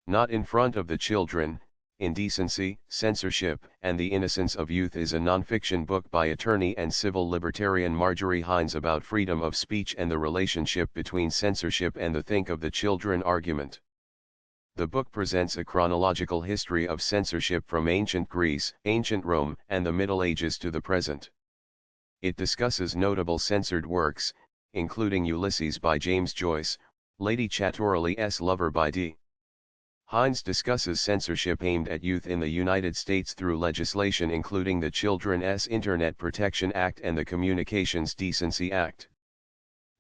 Not in Front of the Children, Indecency, Censorship, and the Innocence of Youth is a nonfiction book by attorney and civil libertarian Marjorie Hines about freedom of speech and the relationship between censorship and the Think of the Children argument. The book presents a chronological history of censorship from ancient Greece, ancient Rome, and the Middle Ages to the present. It discusses notable censored works, including Ulysses by James Joyce, Lady Chatterley's Lover by D. Hines discusses censorship aimed at youth in the United States through legislation including the Children's Internet Protection Act and the Communications Decency Act.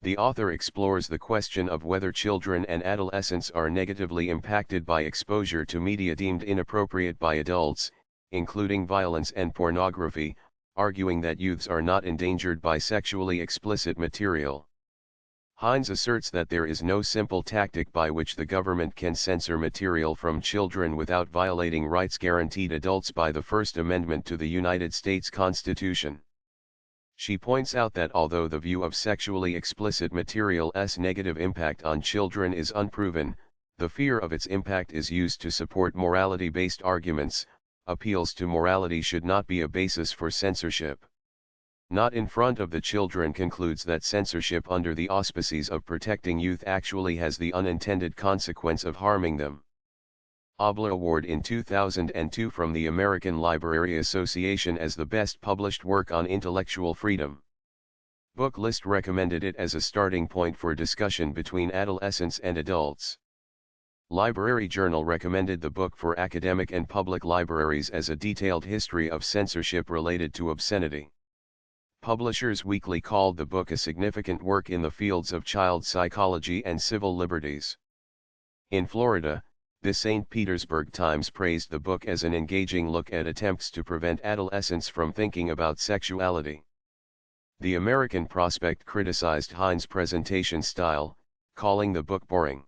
The author explores the question of whether children and adolescents are negatively impacted by exposure to media deemed inappropriate by adults, including violence and pornography, arguing that youths are not endangered by sexually explicit material. Hines asserts that there is no simple tactic by which the government can censor material from children without violating rights guaranteed adults by the First Amendment to the United States Constitution. She points out that although the view of sexually explicit material's negative impact on children is unproven, the fear of its impact is used to support morality-based arguments. Appeals to morality should not be a basis for censorship. Not in Front of the Children concludes that censorship under the auspices of protecting youth actually has the unintended consequence of harming them. Obler Award in 2002 from the American Library Association as the best published work on intellectual freedom. Book List recommended it as a starting point for discussion between adolescents and adults. Library Journal recommended the book for academic and public libraries as a detailed history of censorship related to obscenity. Publishers Weekly called the book a significant work in the fields of child psychology and civil liberties. In Florida, the St. Petersburg Times praised the book as an engaging look at attempts to prevent adolescents from thinking about sexuality. The American Prospect criticized Hines' presentation style, calling the book boring.